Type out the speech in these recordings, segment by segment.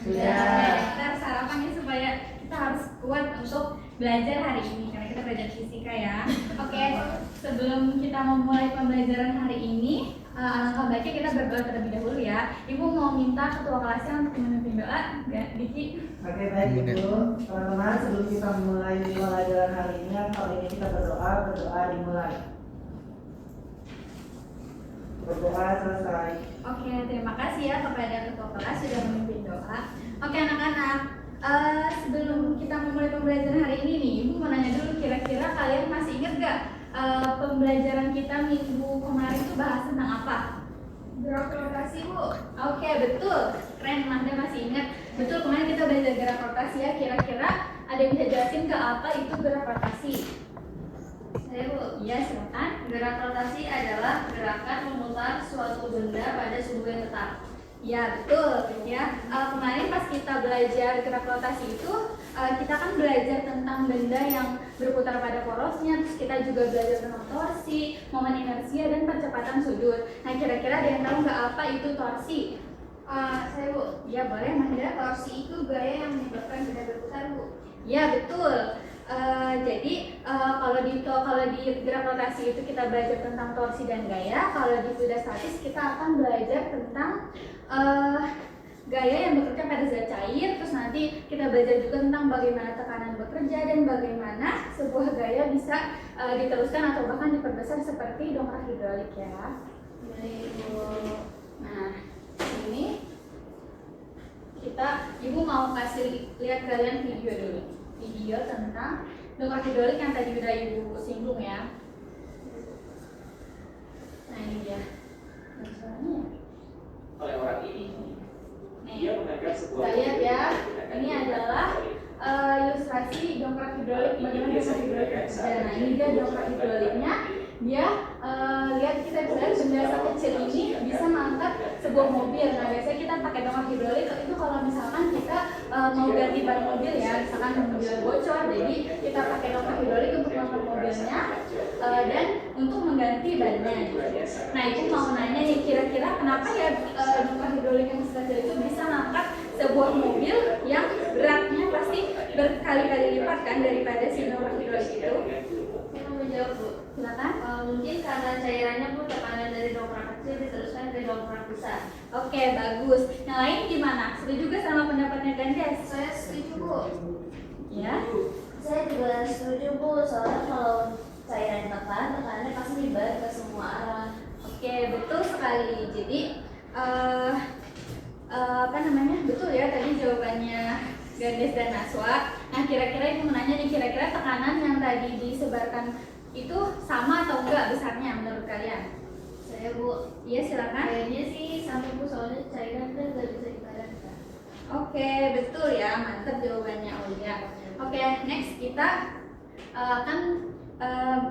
Kita harus sarapan ya supaya kita harus kuat untuk belajar hari ini karena kita belajar fisika ya. Oke, sebelum kita memulai pembelajaran hari ini, alangkah baiknya kita berdoa terlebih dahulu ya. Ibu mau minta ketua kelasnya untuk memimpin doa, enggak, Diki? Oke, baik Ibu. Teman-teman, sebelum kita memulai pembelajaran hari ini, kali ini kita berdoa dimulai. Berdoa selesai. Oke, terima kasih ya kepada ketua kelas sudah memimpin doa. Oke anak-anak, sebelum kita memulai pembelajaran hari ini nih, Ibu mau nanya dulu, kira-kira kalian masih ingat gak pembelajaran kita minggu kemarin itu bahas tentang apa? Gerak rotasi, Bu. Oke, betul. Keren, Manda masih ingat. Betul, kemarin kita belajar gerak rotasi ya. Kira-kira ada yang bisa jelasin ke apa itu gerak rotasi? Saya, Bu. Iya, silakan. Gerak rotasi adalah gerakan memutar suatu benda pada suhu yang tetap. Ya, betul ya. Kemarin pas kita belajar gerak rotasi itu, kita kan belajar tentang benda yang berputar pada porosnya, terus kita juga belajar tentang torsi, momen inersia, dan percepatan sudut. Nah, kira-kira ada yang tahu nggak apa itu torsi? Saya, Bu. Ya, boleh, Manda. Torsi itu gaya yang menyebabkan benda berputar, Bu. Ya, betul. Jadi kalau di gerak rotasi itu kita belajar tentang torsi dan gaya. Kalau di fluida statis kita akan belajar tentang gaya yang bekerja pada zat cair. Terus nanti kita belajar juga tentang bagaimana tekanan bekerja dan bagaimana sebuah gaya bisa diteruskan atau bahkan diperbesar seperti dongkrak hidrolik ya. Baik, Bu. Nah, ini Ibu mau kasih lihat kalian video dulu. Video tentang dongkrak hidrolik yang tadi udah Ibu singgung ya. Nah, ini dia. Misalnya Oleh orang ini, nih, dia menganggap sebuah kita lihat ya. Ini adalah ilustrasi dongkrak hidrolik, bagaimana dongkrak hidrolik bekerja. Nah, ini dia dongkrak hidroliknya. Dia lihat, kita bisa lihat benda sekecil ini bisa mengangkat sebuah mobil. Nah, biasanya kita pakai dongkrak hidrolik itu kalau misalkan kita mau ganti ban mobil ya, misalkan mobil bocor, jadi kita pakai dongkrak hidrolik untuk mengangkat mobilnya dan untuk mengganti bannya. Nah, Ibu mau nanya nih, kira-kira kenapa ya dongkrak hidrolik yang sekecil itu bisa mengangkat sebuah mobil yang beratnya pasti berkali-kali lipat kan daripada si dongkrak hidrolik itu? Saya mau menjawab, Bu. Silakan. Mungkin karena cairannya, Bu, tekanan dari dongkrak kecil diteruskan ke dongkrak besar. Oke, bagus. Yang lain gimana? Setuju juga sama pendapatnya Gandes? Saya setuju, Bu. Ya. Saya juga setuju, Bu. Soalnya kalau cairan ditekan, tekanannya pasti nyebar ke semua arah. Oke, betul sekali. Jadi apa namanya? Betul ya tadi jawabannya Gandes dan Naswa. Nah, kira-kira Ibu menanya nih, kira-kira tekanan yang tadi disebarkan itu sama atau enggak besarnya menurut kalian? Saya, Bu. Iya, silakan. Kayaknya sih sama, Bu, soalnya cairan kan nggak bisa dipadamkan. Oke, betul ya, mantap jawabannya Aulia. Oke, next kita akan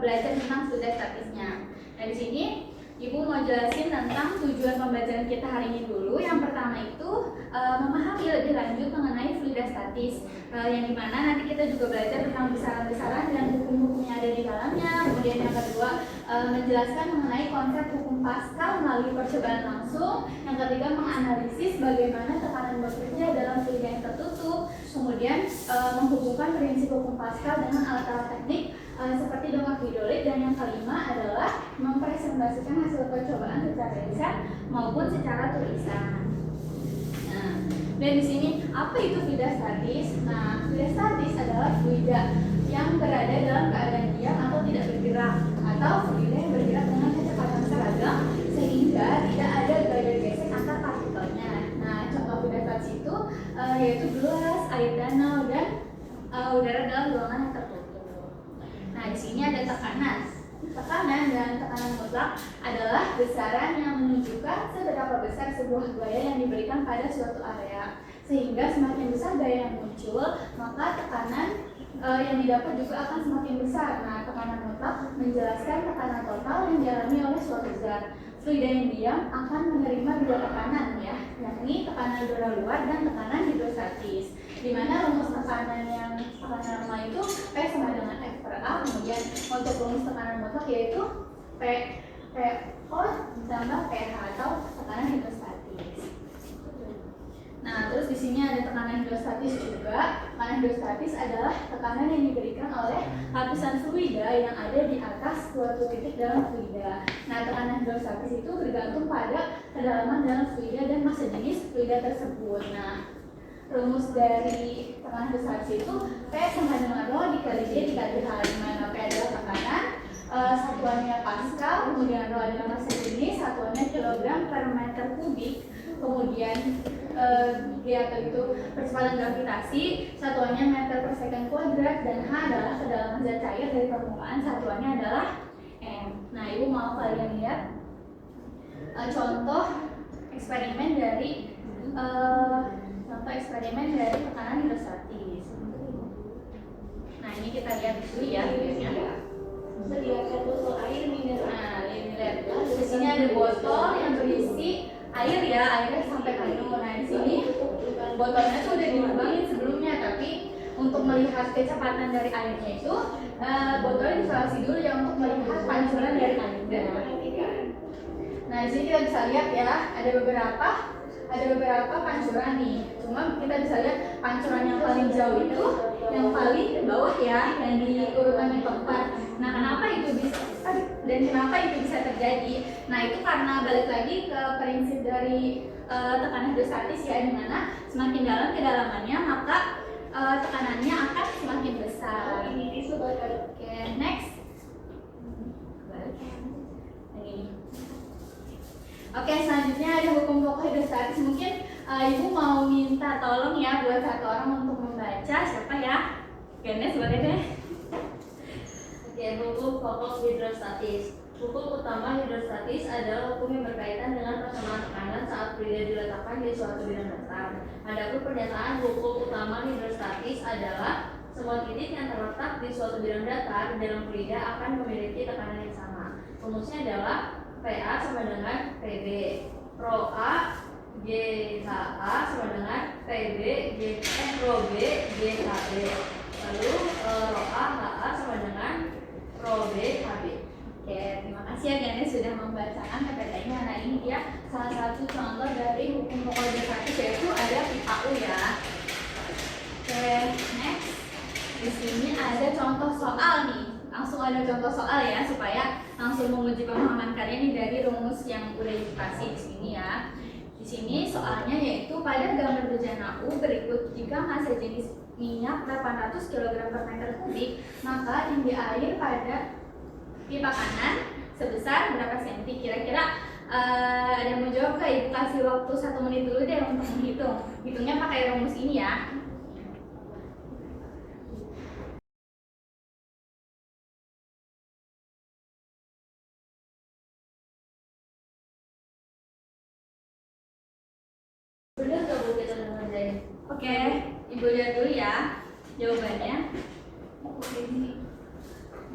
belajar tentang fluida statisnya. Nah, di sini Ibu mau jelasin tentang tujuan pembelajaran kita hari ini dulu. Yang pertama itu memahami lebih lanjut mengenai fluida statis, yang dimana nanti kita juga belajar tentang besaran-besaran dan hukum-hukum yang ada di dalamnya. Kemudian yang kedua menjelaskan mengenai konsep hukum Pascal melalui percobaan langsung. Yang ketiga menganalisis bagaimana tekanan bekerja dalam fluida yang tertutup. Kemudian menghubungkan prinsip hukum Pascal dengan alat-alat teknik seperti dongkrak hidrolik. Dan yang kelima adalah mempresentasikan hasil percobaan secara lisan maupun secara tulisan. Nah, dan di sini apa itu fluida statis? Nah, fluida statis adalah fluida yang berada dalam keadaan diam atau tidak bergerak, atau fluida yang bergerak dengan kecepatan seragam sehingga tidak ada gaya gesek antar partikelnya. Nah, contoh fluida statis itu yaitu gelas, air danau, dan udara dalam ruangan yang tertutup. Nah, di sini ada tekanan. Tekanan dan tekanan mutlak adalah besaran yang menunjukkan seberapa besar sebuah gaya yang diberikan pada suatu area. Sehingga semakin besar gaya yang muncul, maka tekanan yang didapat juga akan semakin besar. Nah, tekanan mutlak menjelaskan tekanan total yang dialami oleh suatu zat. Fluida yang diam akan menerima dua tekanan ya, yakni tekanan udara luar dan tekanan hidrostatis. Di mana rumus tekanan normal itu P sama dengan F per A. Kemudian untuk rumus tekanan mutlak yaitu PO ditambah pH atau tekanan hidrostatis. Nah, terus di sini ada tekanan hidrostatis juga. Tekanan hidrostatis adalah tekanan yang diberikan oleh lapisan fluida yang ada di atas suatu titik dalam fluida. Nah, tekanan hidrostatis itu bergantung pada kedalaman dalam fluida dan massa jenis fluida tersebut. Nah, rumus dari tekanan hidrostatis itu P sama dengan rho dikali D dikali H, di mana P adalah tekanan, satuannya Pascal, kemudian rho adalah massa jenis, satuannya kilogram per meter kubik, kemudian G atau itu percepatan gravitasi, satuannya meter per second kuadrat, dan H adalah kedalaman zat cair dari permukaan, satuannya adalah M. Nah, Ibu mau kalian lihat contoh eksperimen dari tekanan hidrostatis. Nah, ini kita lihat dulu ya videonya. Sediakan botol air mineral. Nah, lihat di sini ada botol yang berisi air ya, airnya sampai penuh. Nah, di sini botolnya tuh udah dilubangin sebelumnya, tapi untuk melihat kecepatan dari airnya itu botolnya disolasi dulu ya untuk melihat pancuran dari airnya. Nah, di sini kita bisa lihat ya, ada beberapa pancuran nih. Cuma kita bisa lihat pancuran yang paling jauh itu yang paling bawah ya, yang di urutan yang keempat. Nah, kenapa itu bisa terjadi? Nah, itu karena balik lagi ke prinsip dari tekanan hidrostatis ya, di mana semakin dalam kedalamannya maka tekanannya akan semakin besar. Oke, next. Oke, selanjutnya ada hukum pokok hidrostatis. Mungkin Ibu mau minta tolong ya buat satu orang untuk membaca. Siapa ya? Ganes, boleh deh. Oke, hukum pokok hidrostatis. Hukum utama hidrostatis adalah hukum yang berkaitan dengan persamaan tekanan saat fluida diletakkan di suatu bidang datar. Adapun pernyataan hukum utama hidrostatis adalah semua titik yang terletak di suatu bidang datar dalam fluida akan memiliki tekanan yang sama. Rumusnya adalah PA sama dengan PB, Rho A GHA sama dengan PB Rho B GHB, lalu Rho A HA sama dengan Rho B HB. Oke, terima kasih ya Ganes sudah membacakan PPT-nya. Nah, ini dia salah satu contoh dari hukum pokok hidrostatis, yaitu ada pipa U ya. Oke, next. Di sini ada contoh soal nih. Langsung ada contoh soal ya, supaya langsung menguji pemahaman kalian nih dari rumus yang udah dikasih di sini ya. Di sini soalnya yaitu pada gambar bejana U berikut, jika massa jenis minyak 800 kg per meter kubik, maka tinggi air pada pipa kanan sebesar berapa senti? Kira-kira ada yang mau jawab gak? Ibu kasih waktu 1 menit dulu deh untuk menghitung. Hitungnya pakai rumus ini ya. Bener gak Bu kita ngerjain? Oke, Ibu lihat dulu ya jawabannya.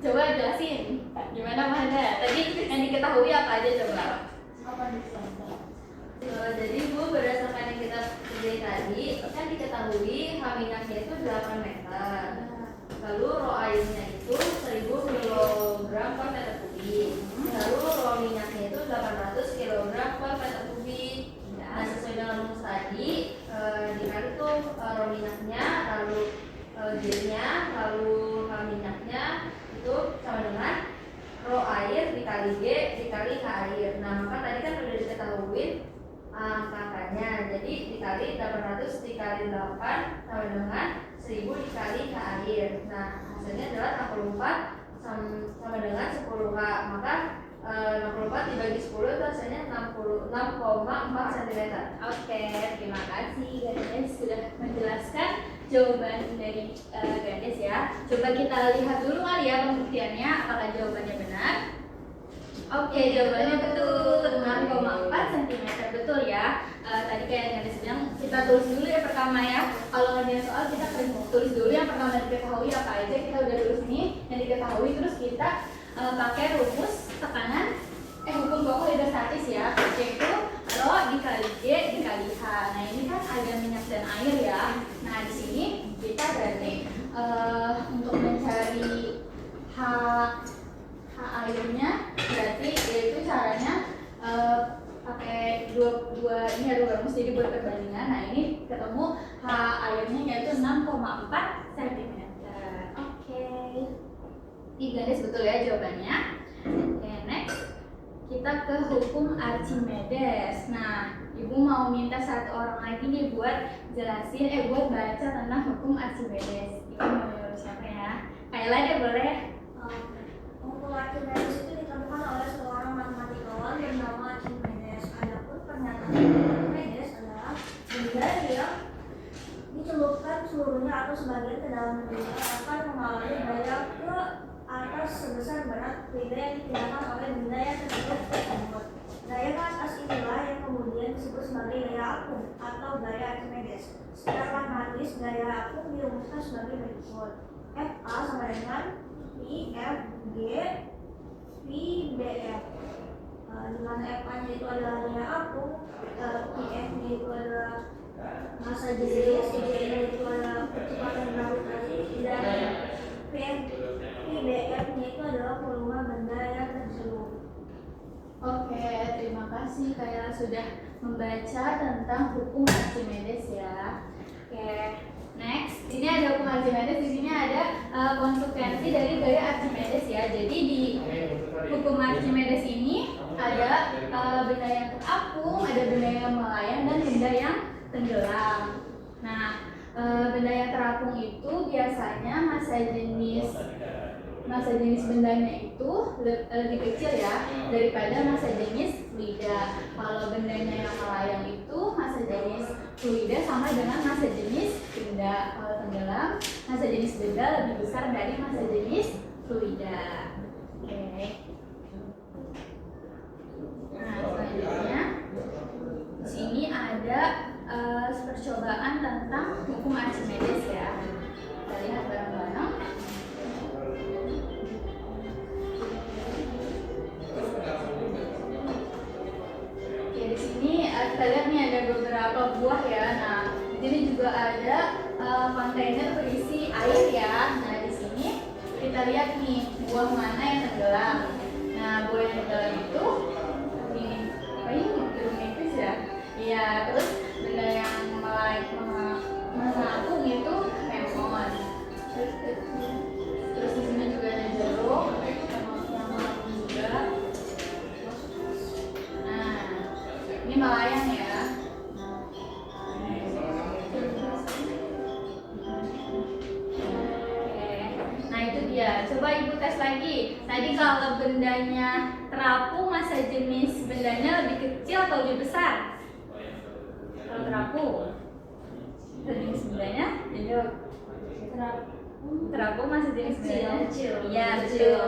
Coba jelasin gimana Mahda? Tadi yang diketahui apa aja coba? Jadi Bu, berdasarkan yang kita kerjain tadi, kan diketahui H minyaknya itu 8 meter. Lalu Rho airnya itu 1000 kg per meter kubik. Lalu Rho minyaknya itu 800 kg per meter kubik. Nah, sesuai dengan rumus tadi, dikali tuh Rho minyaknya, lalu G-nya, lalu H minyaknya itu sama dengan Rho air dikali G dikali H air. Nah, maka tadi kan udah diketahui angka-angkanya. Jadi dikali 800 dikali 8 sama dengan 1000 dikali H air. Nah, hasilnya adalah 64 sama dengan 10H. Maka 64 dibagi 10 itu hasilnya 6,4 cm. Oke, terima kasih Ganes sudah menjelaskan jawaban dari Ganes ya. Coba kita lihat dulu kali ya pembuktiannya, apakah jawabannya benar. Oke, jawabannya betul, 6,4 cm, betul ya. Tadi kayak Ganes bilang, kita tulis dulu ya pertama ya. Kalau ngerjain soal kita tulis dulu yang pertama diketahui apa aja, kita udah tulis ini yang diketahui, terus kita pakai rumus tekanan hukum pokok hidrostatis ya, yaitu Rho dikali G dikali H. Nah, ini kan ada minyak dan air ya. Nah, di sini kita berarti untuk mencari H airnya, berarti yaitu caranya pakai dua ini ada dua rumus, jadi buat perbandingan. Nah, ini ketemu betul ya jawabannya. Oke, next kita ke hukum Archimedes. Nah, Ibu mau minta satu orang lagi nih buat jelasin, buat baca tentang hukum Archimedes. Ibu mau nyuruh siapa ya? Kayla deh boleh. Hukum Archimedes itu ditemukan oleh seorang matematikawan bernama Archimedes. Adapun pernyataan Archimedes adalah benda yang dicelupkan seluruhnya atau sebagian ke dalam benda akan mengalami daya ke atas sebesar berat benda yang dipindahkan oleh benda yang tercelup tersebut. Daya ke atas inilah yang kemudian disebut sebagai daya apung atau daya Archimedes. Secara matematis, daya apung dirumuskan sebagai berikut: Fa sama dengan I F G V B F. Di mana F-nya itu adalah daya apung, I F-nya itu adalah massa jenis, G-nya itu adalah kecepatan gravitasi, dan VBF-nya itu adalah volume benda yang tercelup. Oke, terima kasih Kayla sudah membaca tentang hukum Archimedes ya. Oke, next, ini ada hukum Archimedes, di sini ada konsekuensi dari gaya Archimedes ya. Jadi di hukum Archimedes ini ada benda yang terapung, ada benda yang melayang, dan benda yang tenggelam. Nah, benda yang terapung itu biasanya massa jenis bendanya itu lebih kecil ya daripada massa jenis fluida. Kalau bendanya yang melayang itu massa jenis fluida sama dengan massa jenis benda. Kalau tenggelam, massa jenis benda lebih besar dari massa jenis fluida. Oke. Nah, selanjutnya di sini ada percobaan tentang hukum Archimedes ya. Kita lihat bareng-bareng. Oke, di sini kita lihat nih ada beberapa buah ya. Nah, di sini juga ada kontainer berisi air ya. Nah, di sini kita lihat nih buah mana yang tenggelam. Nah, buah yang tenggelam itu ini jeruk nipis ya. Iya, terus benda yang mengapung itu lemon. Terus di sini juga ada jeruk yang mengapung juga. Nah, ini melayang ya. Nah, itu dia. Coba Ibu tes lagi. Tadi kalau bendanya terapung, massa jenis bendanya lebih kecil atau lebih besar? Kalau terapung, jenis bendanya jadi terapung massa jenis bendanya Kecil. Iya, betul.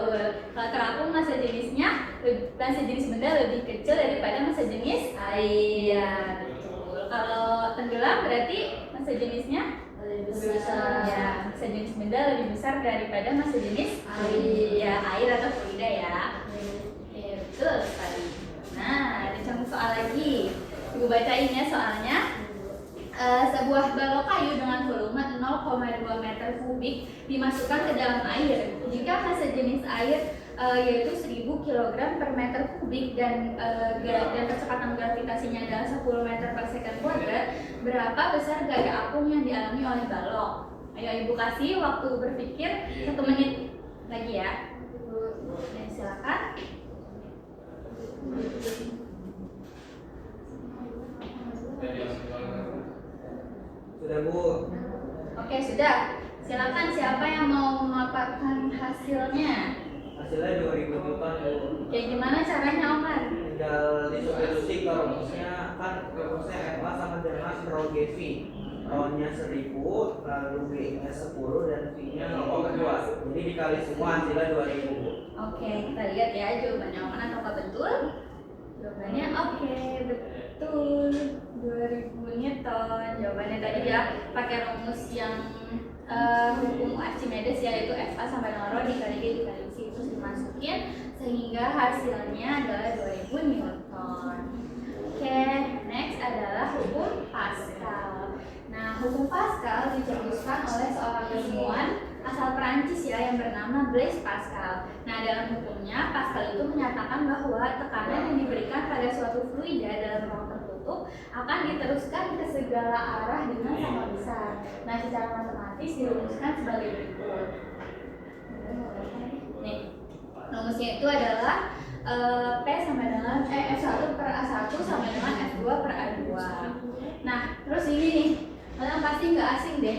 Kalau terapung massa jenis benda lebih kecil daripada massa jenis air. Iya, betul. Kalau tenggelam berarti massa jenisnya Lebih besar. ya, massa jenis benda lebih besar daripada massa jenis Air. ya, air atau fluida ya. Betul sekali. Nah, ada contoh soal lagi. Ibu bacain ya soalnya. Sebuah balok kayu dengan volume 0,2 meter kubik dimasukkan ke dalam air. Jika massa jenis air yaitu 1000 kg per meter kubik dan kecepatan gravitasinya adalah 10 meter per second kuadrat, berapa besar gaya apung yang dialami oleh balok? Ayo Ibu kasih waktu berpikir 1 menit lagi ya. Nah, silakan. Sudah Bu. Oke, sudah. Silakan siapa yang mau memaparkan hasilnya? Hasilnya 2000 ton Bu. Kayak gimana caranya, Omar? Tinggal disubstitusi ke rumusnya, kan rumusnya FA sama dengan rho GV. Rho-nya 1000, lalu B-nya 10 dan V-nya 0,2. Jadi dikali semua hasilnya 2000 Bu. Oke, kita lihat ya jawabannya Omar apakah betul? Jawabannya oke, betul. 2000 Newton. Jawabannya tadi ya pakai rumus yang hukum Archimedes yaitu FA sama dengan rho dikali G dikali C itu dimasukin sehingga hasilnya adalah 2000 Newton. Oke, next adalah hukum Pascal. Nah, hukum Pascal dicetuskan oleh seorang ilmuwan asal Perancis ya yang bernama Blaise Pascal. Nah, dalam hukumnya Pascal itu menyatakan bahwa tekanan yang diberikan pada suatu fluida dalam ruang tertutup akan diteruskan ke segala arah dengan sama besar. Nah, secara matematis dirumuskan sebagai berikut. Nih, Rumusnya itu adalah P sama dengan F1 per A1 sama dengan F2 per A2. Nah, terus ini nih, kalian pasti nggak asing deh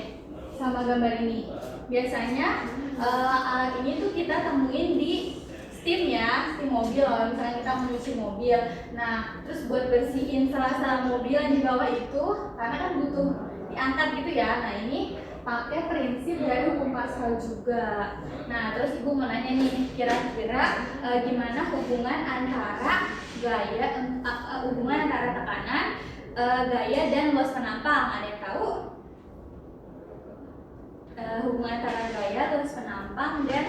sama gambar ini. Biasanya alat ini tuh kita temuin di steam ya, steam mobil. Kalau misalnya kita menyuci mobil, nah terus buat bersihin sela-sela mobil yang di bawah itu, karena kan butuh diangkat gitu ya. Nah ini pakai prinsip dari hukum Pascal juga. Nah terus ibu mau nanya nih, kira-kira gimana hubungan antara hubungan antara tekanan, gaya dan luas penampang? Ada yang tahu? Hubungan antara gaya, luas penampang dan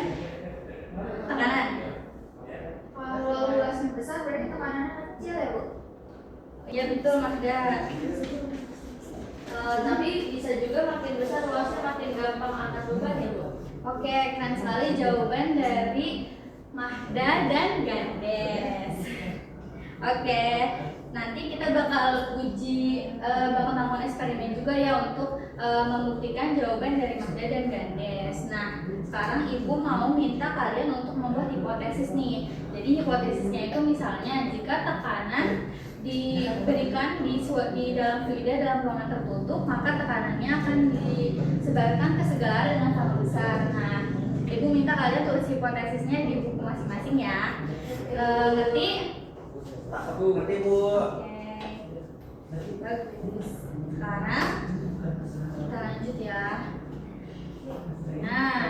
tekanan. Kalau luasnya besar berarti tekanannya kecil ya Bu? Iya betul Magda. Tapi bisa juga makin besar luasnya makin gampang angkat beban ya Bu. Oke, keren sekali jawaban dari Magda dan Gandes. Oke, nanti kita bakal uji, bakal melakukan eksperimen juga ya untuk membuktikan jawaban dari Magda dan Gandes. Nah, sekarang ibu mau minta kalian untuk membuat hipotesis nih. Jadi hipotesisnya itu misalnya jika tekanan diberikan di dalam fluida dalam ruangan tertutup, maka tekanannya akan disebarkan ke segala dengan sama besar. Nah, ibu minta kalian tulis hipotesisnya di buku masing-masing ya. Ngerti? Bu, ngerti Bu. Oke, bagus. Sekarang kita lanjut ya. Nah,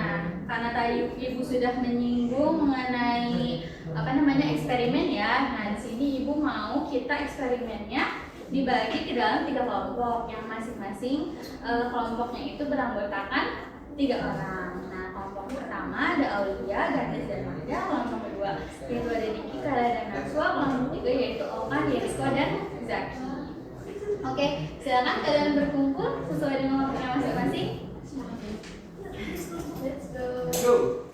karena tadi ibu sudah menyinggung mengenai eksperimen ya. Nah, di sini ibu mau kita eksperimennya dibagi ke dalam 3 kelompok yang masing-masing kelompoknya itu beranggotakan 3 orang. Nah, kelompok pertama ada Aulia, Gandes dan Magda. Kelompok kedua yaitu ada Diki, Kala dan Naswa. Kelompok ketiga yaitu Okan, Yerisko dan Zaki. Oke, silakan kalian berkumpul sesuai dengan kelompoknya masing-masing. Let's go. Go.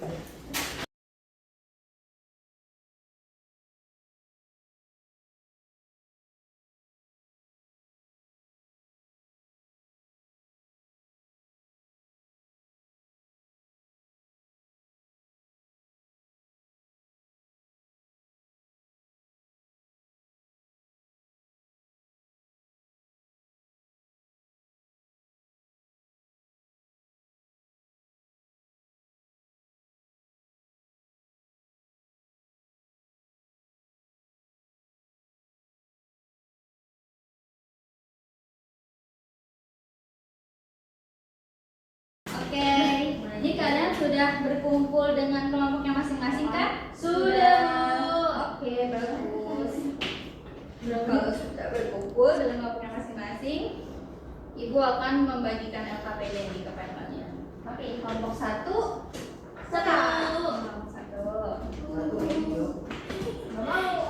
Oke, jadi kalian sudah berkumpul dengan kelompoknya masing-masing kan? Sudah. Oke, bagus. Kalau sudah berkumpul dengan kelompoknya masing-masing, ibu akan membagikan LKPD di kepada kalian. Oke, kelompok 1 kelompok 1.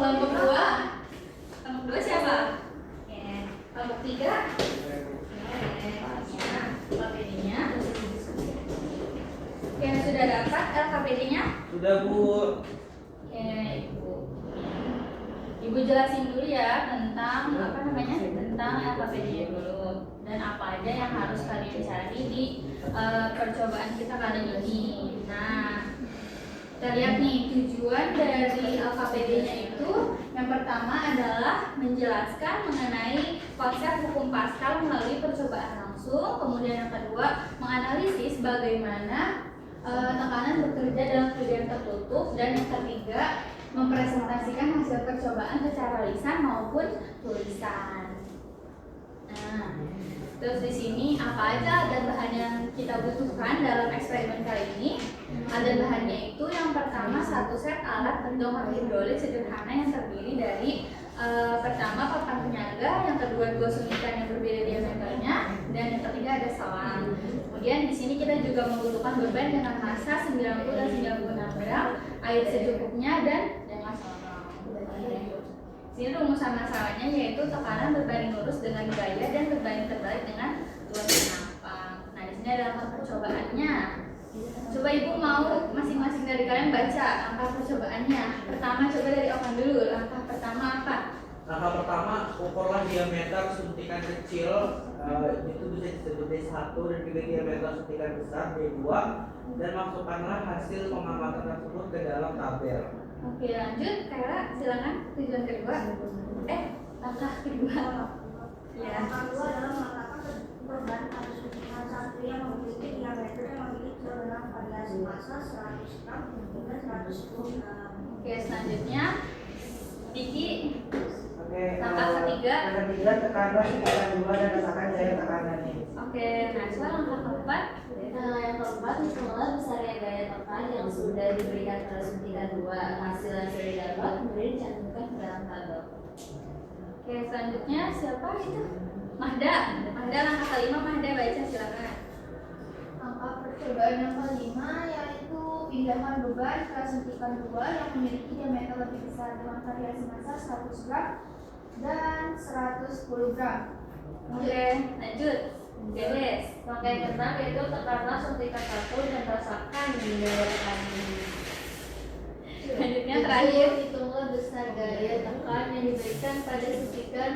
Kelompok 2 siapa? Oke, kelompok 3 LKPD-nya. Yang sudah dapat LKPD-nya? Sudah Bu. Oke, Ibu jelasin dulu ya tentang tentang LKPD-nya dulu dan apa aja yang harus kalian cari di percobaan kita kali ini. Nah, kita lihat nih tujuan dari LKPD-nya itu yang pertama adalah menjelaskan mengenai konsep hukum Pascal melalui percobaan langsung. Kemudian yang kedua menganalisis bagaimana tekanan bekerja dalam fluida tertutup, dan yang ketiga mempresentasikan hasil percobaan secara lisan maupun tulisan. Nah, terus di sini apa aja adat bahan yang kita butuhkan dalam eksperimen kali ini? Adat bahannya itu yang pertama 1 set alat pendongkrak hidrolik sederhana yang terdiri dari pertama papan penyaga, yang kedua 2 suntikan yang berbeda diameternya, dan yang ketiga ada selang. Kemudian di sini kita juga membutuhkan beban dengan massa 90 dan 96 gram, air secukupnya dan selang. Sini rumusan masalahnya yaitu tekanan berbanding lurus dengan gaya dan berbanding terbalik dengan luas penampang. Nah, di sini ada angka percobaannya. Coba ibu mau masing-masing dari kalian baca angka percobaannya. Pertama coba dari Okan dulu. Langkah pertama apa? Langkah pertama, ukurlah diameter suntikan kecil, itu bisa disebut D1 D1 dan juga diameter suntikan besar D2, dan masukkanlah hasil pengamatan tersebut ke dalam tabel. Oke, lanjut. Kayla, silakan tujuan kedua. Langkah kedua. Ya. Langkah kedua adalah meletakkan beban pada suntikan satu yang memiliki diameter yang memiliki dengan variasi massa 100 gram hingga 110 gram. Oke, selanjutnya Diki. Oke, Langkah ketiga. Yang ketiga, tekanlah suntikan 2 dan rasakan gaya tekanannya. Oke, Najwa. Langkah keempat. Yang keempat, hitunglah besarnya gaya tekan yang sudah diberikan pada suntikan 2. Hasil didapat kemudian dicantumkan ke dalam tabel. Oke, selanjutnya siapa itu? Mahda. Mahda, langkah kelima. Mahda, baca silakan. Langkah percobaan yang kelima yaitu pindahkan beban ke suntikan 2 yang memiliki diameter lebih besar dengan variasi massa 100 gram dan 110 gram. Oke, lanjut. Beres. Langkah yang keenam yaitu tekanlah suntikan 1 dan rasakan gaya tekan ini. Selanjutnya terakhir. Hitunglah besar gaya tekan yang diberikan pada suntikan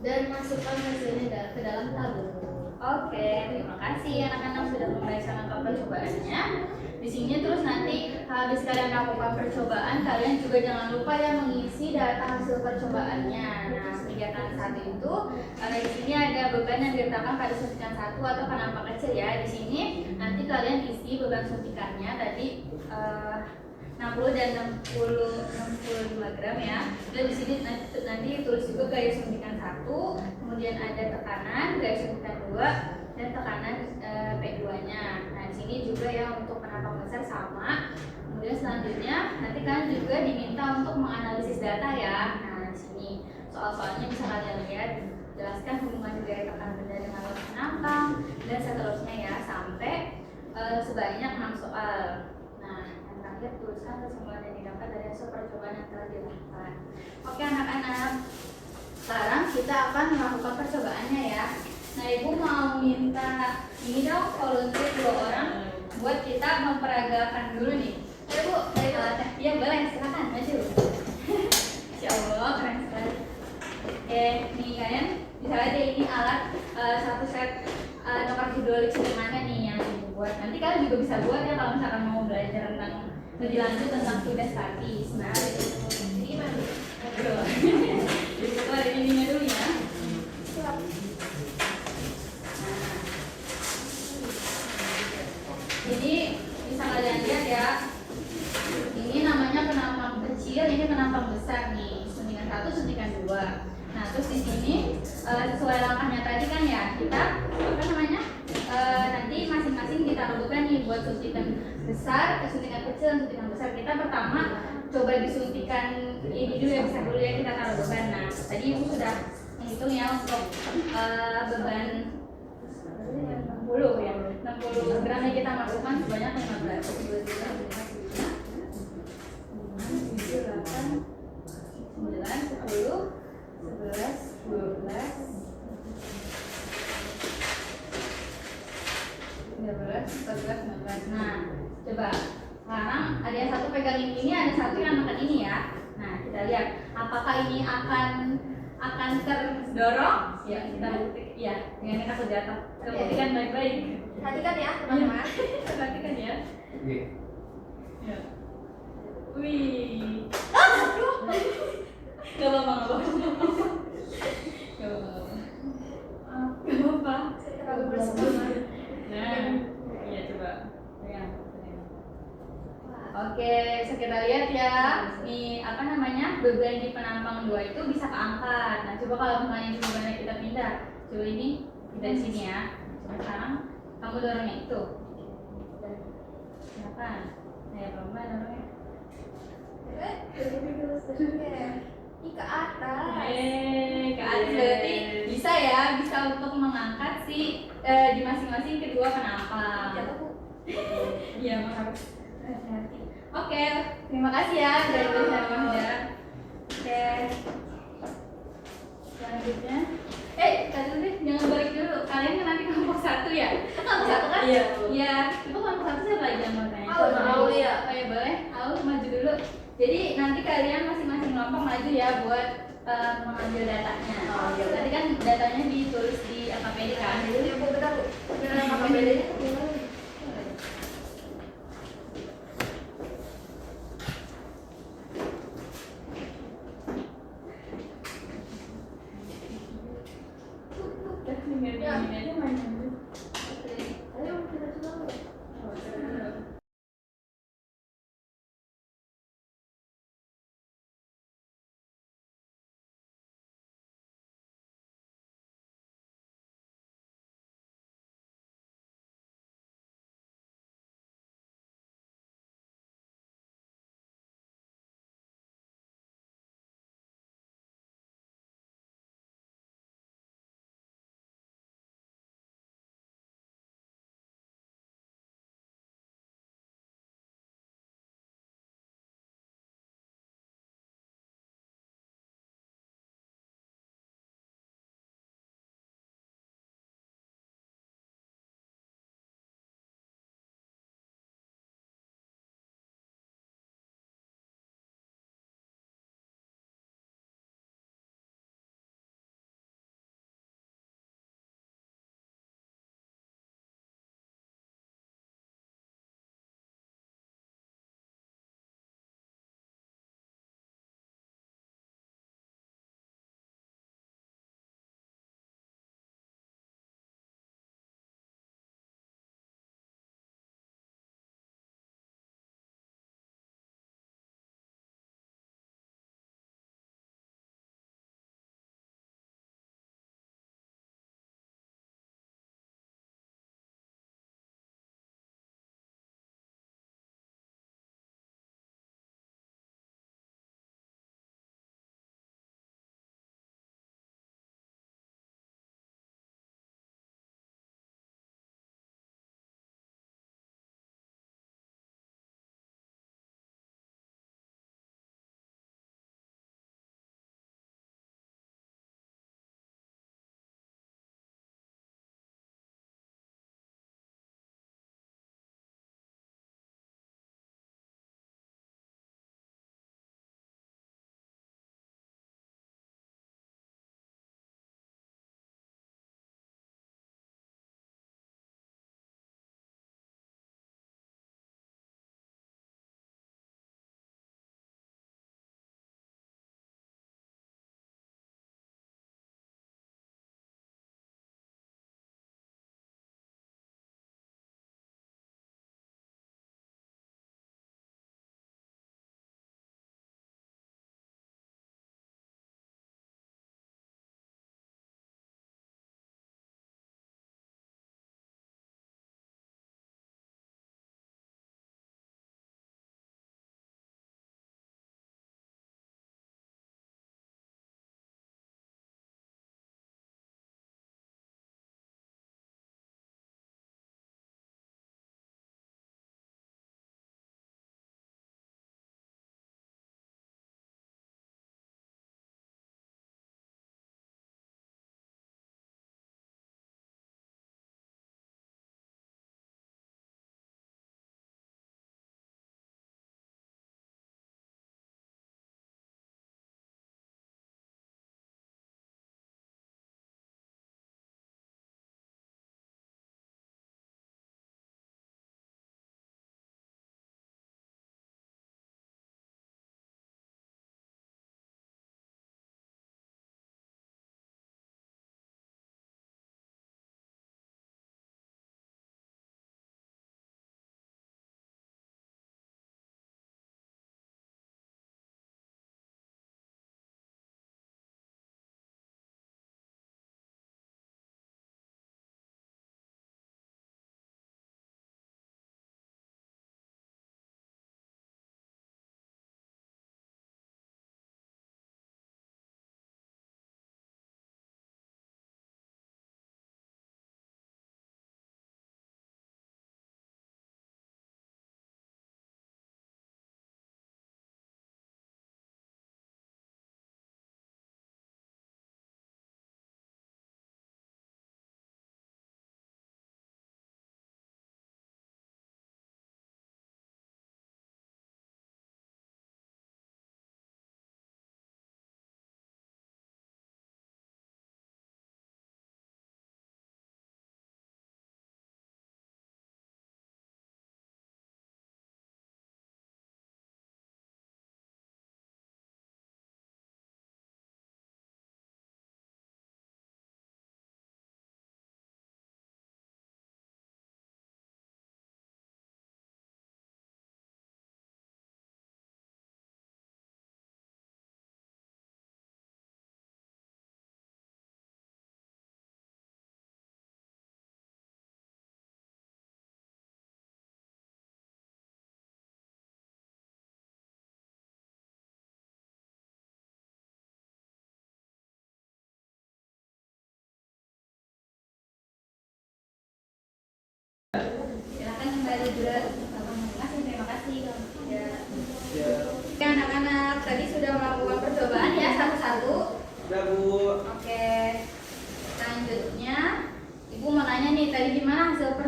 dan masukkan hasilnya ke dalam tabel. Oke, terima kasih anak-anak sudah membacakan langkah percobaannya. Di sini terus nanti habis kalian melakukan percobaan, kalian juga jangan lupa ya mengisi data hasil percobaannya. Nah, kegiatan satu itu di sini ada beban yang diletakkan pada suntikan 1 atau penampak kecil ya. Di sini nanti kalian isi beban suntikannya tadi 60 dan 65 gram ya. Dan di sini nanti tulis juga gaya suntikan 1, kemudian ada tekanan, gaya suntikan 2 dan tekanan P2-nya. Nah, di sini juga ya untuk penampak besar sama. Kemudian selanjutnya nanti kalian juga diminta untuk menganalisis data ya. Nah, di sini soal-soalnya bisa kalian lihat, jelaskan hubungan gaya tekanan benda dengan luas penampang dan seterusnya ya sampai sebanyak 6 soal. Nah, yang terakhir tuliskan kesimpulan yang didapat dari hasil percobaan yang telah dilakukan. Oke anak-anak, sekarang kita akan melakukan percobaannya ya. Nah, ibu mau minta ini dong volunteer 2 orang buat kita memperagakan dulu nih. Ayo bu, iya boleh, silakan maju. Insya Allah keren sekali. Oke, nih kalian bisa aja ini alat satu set nomor hidrolik sederhana nih yang ibu buat. Nanti kalian juga bisa buat ya kalau misalkan mau belajar tentang lebih lanjut tentang fluid statis. Nah, ini gimana? Jadi kita ada ininya dulu ya. Jadi bisa kalian lihat ya, ini namanya penampang kecil, ini penampang besar nih, suntikan 1, suntikan 2. Nah terus di sini sesuai langkahnya tadi kan ya, kita apa namanya nanti masing-masing ditaruh beban nih buat suntikan besar, suntikan kecil, dan suntikan besar. Kita pertama coba disuntikan ini dulu ya, besar dulu ya, kita taruh beban. Nah tadi ibu sudah menghitung ya untuk beban 60 ya, 60 gram yang kita masukkan sebanyak 15. 14. Nah, coba sekarang ada yang satu pegang ini, ada satu yang makan ini ya. Nah, kita lihat apakah ini akan terdorong? Ya, kita buktikan. Ya, dengan kita jatuh. Kita buktikan baik-baik. Perhatikan ya teman-teman. Perhatikan ya. Ya. Wih. Gak apa-apa. Gak apa-apa. Terlalu bersemangat. Nah, iya coba. Pegang. Oke, bisa kita lihat ya. Nih, apa namanya? Beban di penampang 2 itu bisa keangkat. Nah, coba kalau misalnya ini bebannya kita pindah. Coba ini kita di sini ya. Coba sekarang kamu dorongnya itu. Kenapa? Nah, pelan-pelan dorongnya. Ini ke atas. Ke atas berarti bisa ya, bisa untuk mengangkat si di masing-masing kedua penampang. Iya, harus hati-hati. Oke, terima kasih ya dari Mahda. Oke. Selanjutnya, tadi deh, jangan balik dulu. Kalian kan nanti kelompok 1 ya? Kelompok 1 kan? Iya. Iya. Itu kelompok 1 siapa lagi yang mau tanya? Mau ya. Oh ya boleh. Aku maju dulu. Jadi nanti kalian masing-masing kelompok maju ya buat mengambil datanya. Oh, iya. Nanti kan datanya ditulis di LKPD kan? Jadi Bu, bentar Bu. Ayo kita coba.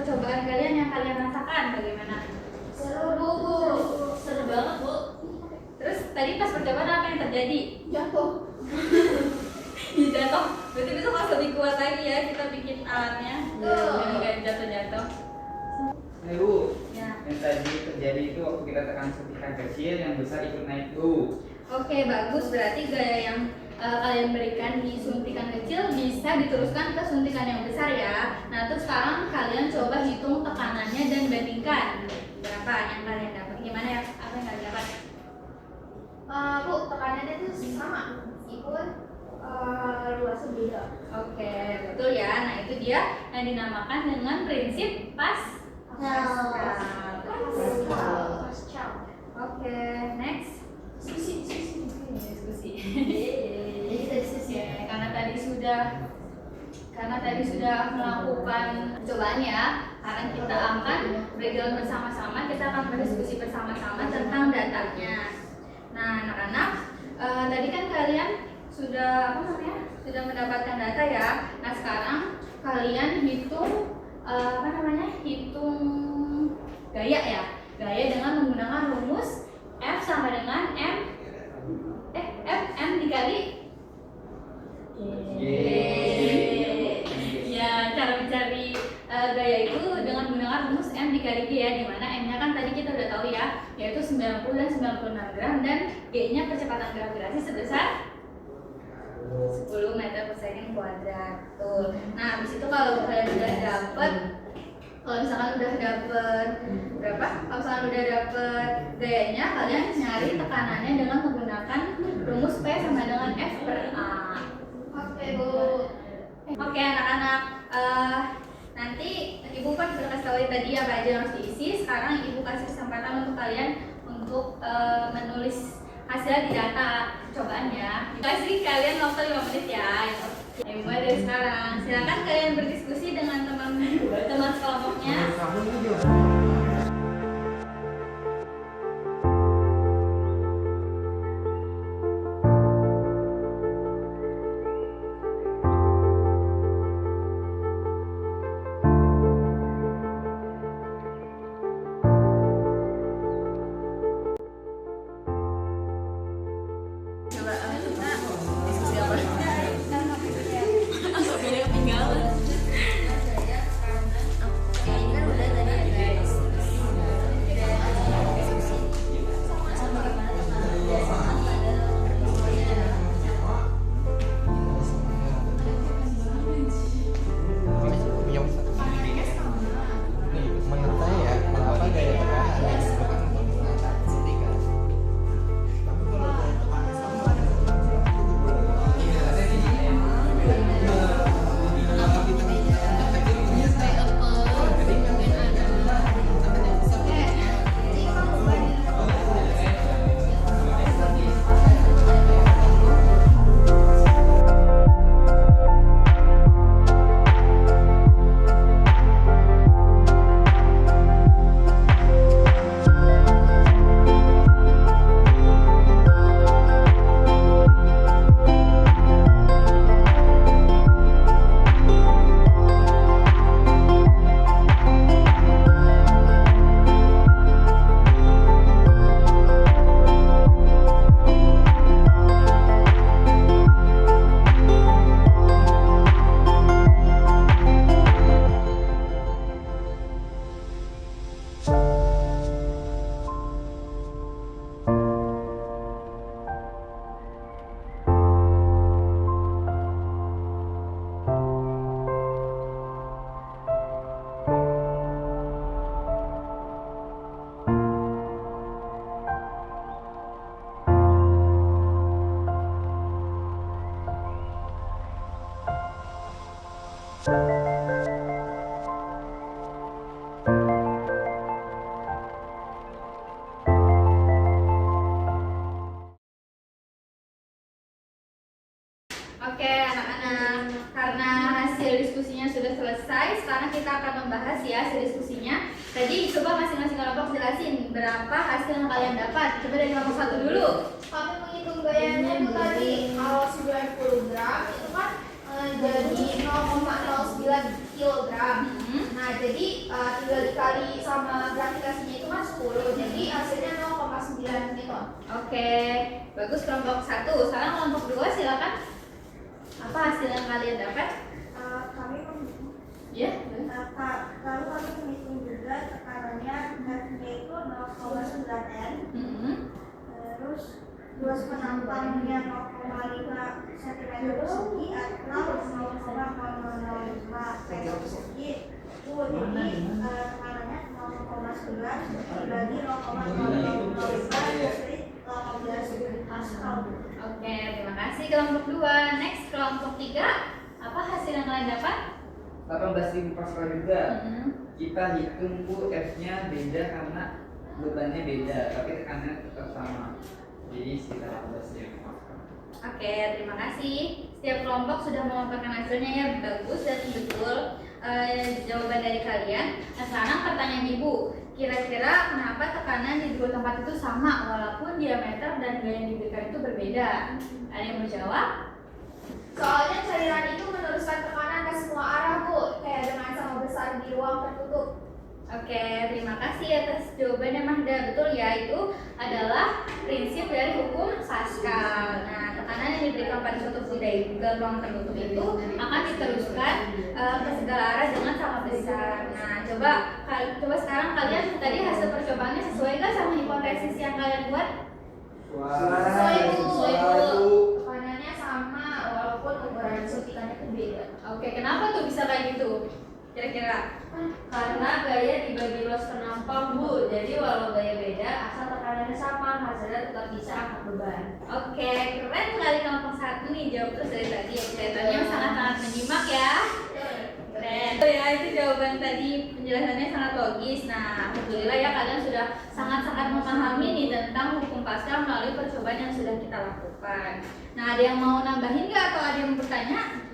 percobaan kalian yang kalian rasakan bagaimana? Seru Bu. Seru banget Bu. Terus tadi pas percobaan apa yang terjadi? Jatuh. Ya, jatuh. Berarti besok harus lebih kuat lagi ya kita bikin alatnya. Biar nggak jatuh-jatuh. Bu, Ya. yang tadi terjadi itu waktu kita tekan suntikan kecil, yang besar ikut naik tuh. Oke, bagus. Berarti gaya yang kalian berikan di suntikan kecil bisa diteruskan ke suntikan yang besar ya. Nah, terus sekarang kalian coba hitung tekanannya dan bandingkan berapa yang kalian dapat. Gimana ya? Apa yang kalian dapat? Bu, tekanannya itu sama meskipun luasnya beda. Oke, betul ya. Nah, itu dia yang dinamakan dengan prinsip Pascal. Oke, next. Diskusi. Jadi kita diskusi. Ya, karena tadi sudah melakukan percobaan ya, karena kita akan breakdown bersama-sama, kita akan berdiskusi bersama-sama tentang datanya. Nah, anak-anak, tadi kan kalian sudah sudah mendapatkan data ya. Nah, sekarang kalian hitung hitung gaya ya. Gaya dengan menggunakan rumus F sama dengan M dikali ya, cara mencari gaya itu dengan menggunakan rumus M dikali G ya, dimana M-nya kan tadi kita udah tahu ya, yaitu 90 dan 96 gram, dan G-nya percepatan gravitasi sebesar 10 meter per second kuadrat. Tuh. Nah, habis itu kalau kalian udah dapet, kalau misalkan udah dapet berapa? Kalau misalkan udah dapet gayanya, kalian nyari tekanannya dengan menggunakan rumus P sama dengan F per A. Oke Bu. Oke anak-anak, nanti ibu kan sudah kasih tahu tadi apa aja yang harus diisi. Sekarang ibu kasih kesempatan untuk kalian untuk menulis hasil di data percobaannya. Kasih kalian waktu 5 menit ya. Ibu mulai dari sekarang. Silakan kalian berdiskusi dengan teman sekelompoknya. Menurut saya kenapa gaya tekanan yang disebutkan menggunakan suntikan? Oke anak-anak, karena hasil diskusinya sudah selesai, sekarang kita akan membahas ya hasil diskusinya. Tadi coba masing-masing kelompok jelasin berapa hasil yang kalian dapat. Coba dari kelompok 1 dulu. Kami menghitung gayanya itu tadi kalau 90 gram itu kan jadi 0,09 kilogram. Nah, jadi tinggal dikali sama gravitasinya itu kan 10, jadi hasilnya 0,9 newton. Oke, bagus kelompok 1. Sekarang kelompok 2 silakan. Apa hasil yang kalian dapat? Kami Ya. lalu kami menghitung juga tekanannya F-nya itu 0,9 N. Terus luas penampangnya 0,5 cm persegi atau 0,005 meter persegi. Jadi tekanannya 0,11 dibagi 0,005 jadi 18 Pascal. Oke, terima kasih kelompok 2. Next kelompok 3. Apa hasil yang kalian dapat? 18.000 Pascal juga. Kita hitung Bu, F-nya beda karena bebannya beda, tapi tekanannya tetap sama. Jadi sekitar 18.000 Pascal. Oke, terima kasih. Setiap kelompok sudah melaporkan hasilnya ya, bagus dan betul jawaban dari kalian. Nah, sekarang pertanyaan Ibu, kira-kira kenapa tekanan di dua tempat itu sama walaupun diameter dan gaya yang diberikan itu berbeda? Ada yang mau jawab? Soalnya cairan itu meneruskan tekanan ke semua arah, Bu, kayak dengan sama besar di ruang tertutup. Oke, terima kasih atas jawabannya Mahda. Betul ya, itu adalah prinsip dari hukum Pascal. Nah, tekanan yang diberikan pada suatu benda ke ruang tertutup itu akan diteruskan ke segala arah dengan sama besar. Nah, coba sekarang kalian tadi hasil percobaannya sesuai nggak sama hipotesis yang kalian buat? Sesuai, Bu. Sesuai, Bu. Tekanannya sama walaupun ukuran suntikannya itu beda. Oke, kenapa tuh bisa kayak gitu? Kira-kira? Karena gaya dibagi luas penampang Bu, jadi walau gaya beda, asal tekanannya sama, hasilnya tetap bisa angkat beban. Oke, keren sekali kelompok 1 nih, jawab terus dari tadi ya. Kelihatannya sangat-sangat menyimak ya. Keren. Ya, itu jawaban tadi, penjelasannya sangat logis. Nah, alhamdulillah ya kalian sudah sangat-sangat memahami nih tentang hukum Pascal melalui percobaan yang sudah kita lakukan. Nah, ada yang mau nambahin nggak atau ada yang mau bertanya?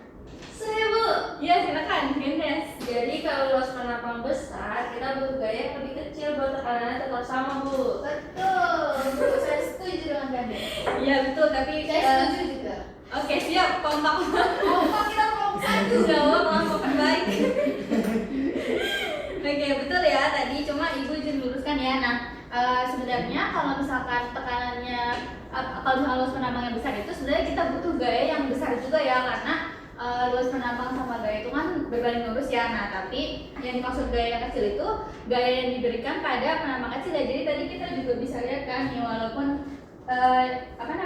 Saya Bu, Ya, silakan, Gendes. jadi kalau luas penampang besar, kita butuh gaya yang lebih kecil buat tekanannya tetap sama Bu. Betul, Bu. Saya setuju dengan Ganda. Iya betul, tapi Saya setuju juga. Oke, siap, kompak. Kompak kita kelompok 1. Jawab kelompok terbaik. Oke, betul ya tadi, cuma Ibu izin luruskan ya. Nah, sebenarnya kalau misalkan tekanannya kalau misalkan luas penambang yang besar itu sebenarnya kita butuh gaya yang besar juga ya, karena luas penambang sama gaya itu kan berbanding lurus ya. Nah, tapi yang dimaksud gaya yang kecil itu gaya yang diberikan pada penambang kecil ya. Jadi tadi kita juga bisa lihat kan ya, walaupun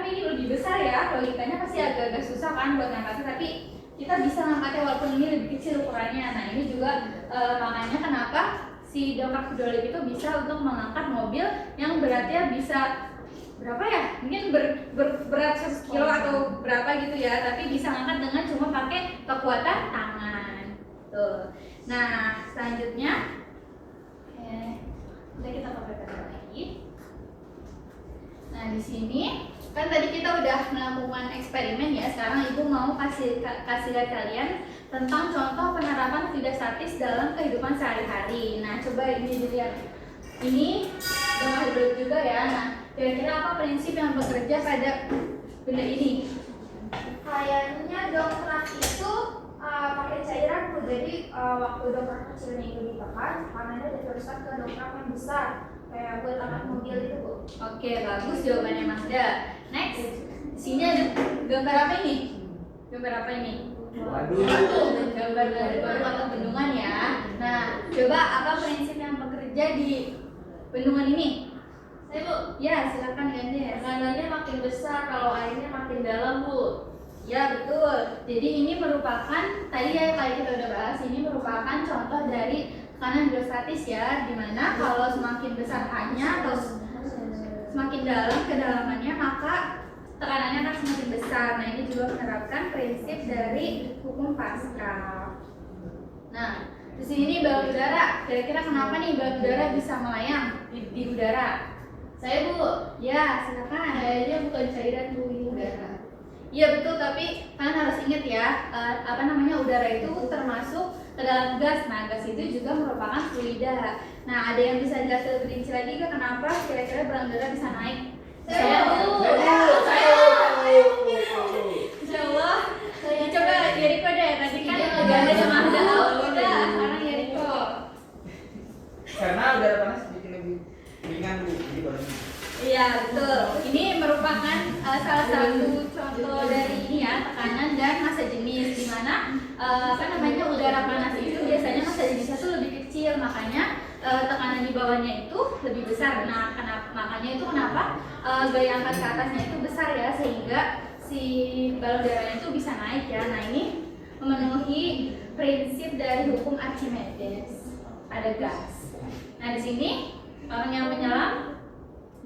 ini lebih besar ya, logikanya pasti agak-agak susah kan buat ngangkatnya, tapi kita bisa ngangkatnya walaupun ini lebih kecil ukurannya. Nah, ini juga makanya kenapa si dongkrak hidrolik itu bisa untuk mengangkat mobil yang beratnya bisa berapa ya? Mungkin berat 100 kilo atau berapa gitu ya, tapi bisa ngangkat dengan cuma pakai kekuatan tangan. Tuh. Nah, selanjutnya kita pakai lagi. Nah, di sini kan tadi kita udah melakukan eksperimen ya. Sekarang Ibu mau kasih lihat kalian tentang contoh penerapan tidak statis dalam kehidupan sehari-hari. Nah, coba ini dilihat. Ini dongkrak hidrolik juga ya. Nah, kira-kira apa prinsip yang bekerja pada benda ini? Kayaknya dongkrak itu pakai cairan, Bu. Jadi waktu dongkrak kecilnya itu ditekan, tekanannya diteruskan ke dongkrak yang besar, kayak buat angkat mobil itu, Bu. Oke, bagus jawabannya Masda. Next, di sini ada gambar apa ini? Gambar apa ini? Gambar dari baru atau bendungan ya. Nah, coba apa prinsip yang bekerja di bendungan ini? Saya Bu, Ya, silakan Gandes. tekanannya makin besar kalau airnya makin dalam Bu. Ya, betul. Jadi ini merupakan tadi ya kayak kita udah bahas, ini merupakan contoh dari tekanan hidrostatis ya, dimana kalau semakin besar hanya atau semakin dalam kedalamannya maka tekanannya akan semakin besar. Nah, ini juga menerapkan prinsip dari hukum Pascal. Nah, di sini balon udara. Kira-kira kenapa nih balon udara bisa melayang di udara? Saya Bu, Ya, silakan. kayaknya bukan cairan Bu, ini udara. Iya betul, tapi kalian harus ingat ya, udara itu termasuk ke dalam gas. Nah, gas itu juga merupakan fluida. Nah, ada yang bisa jelas lebih rinci lagi ke kenapa kira-kira balon udara bisa naik? Saya Bu. Insya Allah. Coba jadi pada Udah cuma udah sekarang ya Riko. Karena udara panas bikin lebih ringan Bu, jadi baru. Iya betul. Ini merupakan salah satu contoh dari ini ya, tekanan dan massa jenis, di mana udara panas itu biasanya massa jenisnya tuh lebih kecil, makanya tekanan di bawahnya itu lebih besar. Nah, makanya itu kenapa gaya angkat ke atasnya itu besar ya, sehingga si balon udaranya itu bisa naik ya. Nah, ini memenuhi prinsip dari hukum Archimedes. Ada gas. Nah, di sini orang yang menyelam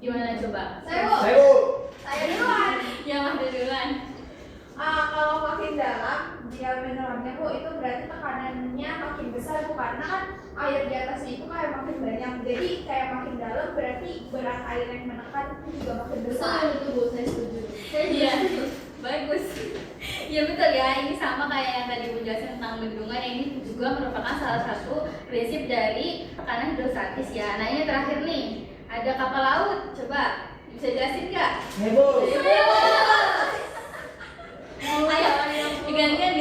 gimana coba? Saya Bu. Saya Bu. Saya duluan. Yang ada duluan. Kalau makin dalam dia menyelamnya Bu, itu berarti tekanannya makin besar Bu, karena kan air di atasnya itu kayak makin banyak, jadi kayak makin dalam berarti berat air yang menekan itu juga makin besar. Betul Bu, saya setuju. Iya, bagus. Iya betul ya, ini sama kayak yang tadi Bu jelasin tentang bendungan. Ini juga merupakan salah satu prinsip dari tekanan hidrostatis ya. Nah, ini terakhir nih, ada kapal laut. Coba bisa jelasin nggak? Nebo. Ayo, gantian.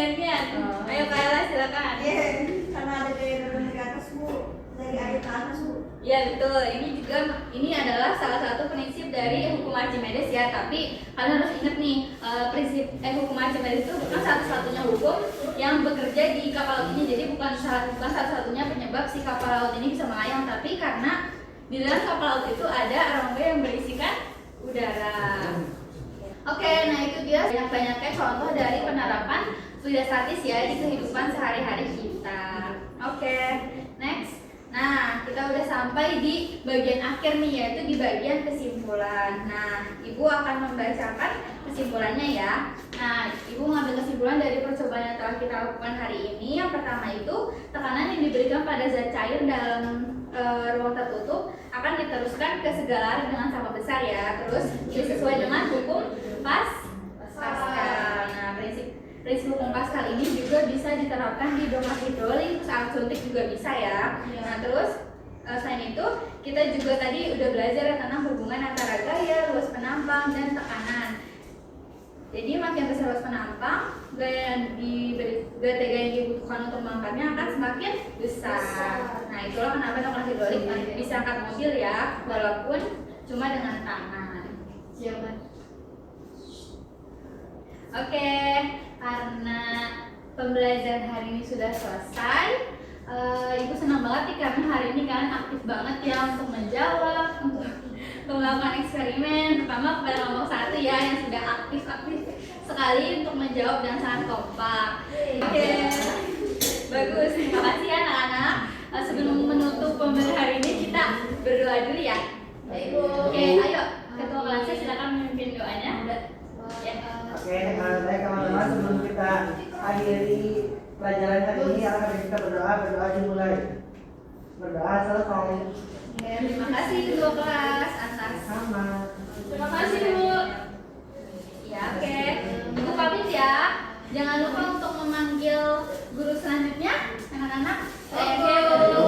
Ayo Kayla, silakan. Iya, karena ada gaya dorong ke atas Bu, dari air ke atas Bu. Ya betul, ini adalah salah satu prinsip dari hukum Archimedes ya. Tapi kalian harus ingat nih, hukum Archimedes itu bukan satu-satunya hukum yang bekerja di kapal laut ini. Jadi bukan satu-satunya penyebab si kapal laut ini bisa melayang, tapi karena di dalam kapal laut itu ada rongga yang berisikan udara. Oke, nah itu dia banyak-banyaknya contoh dari penerapan fluida statis ya di kehidupan sehari-hari kita. Oke, next. Nah, kita udah sampai di bagian akhir nih, yaitu di bagian kesimpulan. Nah, Ibu akan membacakan kesimpulannya ya. Nah, Ibu mengambil kesimpulan dari percobaan yang telah kita lakukan hari ini. Yang pertama itu, tekanan yang diberikan pada zat cair dalam ruang tertutup akan diteruskan ke segala arah dengan sama besar ya. Terus sesuai dengan hukum Pascal. Nah, prinsip hukum Pascal ini juga bisa diterapkan di domba hidrolik, terus alat suntik juga bisa ya. Nah, terus selain itu kita juga tadi udah belajar tentang hubungan antara gaya, luas penampang, dan tekanan. Jadi makin besar luas penampang, gaya yang dibutuhkan untuk mengangkatnya akan semakin besar. Nah, itulah kenapa domba hidrolik bisa angkat mobil ya, walaupun cuma dengan tangan. Siapa? Oke, karena pembelajaran hari ini sudah selesai, Ibu senang banget nih karena hari ini kalian aktif banget ya untuk menjawab, untuk melakukan eksperimen. Pertama kepada kelompok 1 ya yang sudah aktif sekali untuk menjawab dan sangat kompak. Oke, bagus. Terima kasih ya anak-anak. Sebelum menutup pembelajaran hari ini kita berdoa dulu ya. Oke, ayo ketua kelasnya silakan memimpin doanya. Ya. Oke, baik teman-teman, sebelum kita akhiri pelajaran kali ini, akan kita berdoa dimulai. Berdoa selesai. Terima kasih ketua kelas atas. Sama. Terima kasih Bu. Ya, oke. Ibu pamit ya. Jangan lupa untuk memanggil guru selanjutnya, anak-anak. Thank you.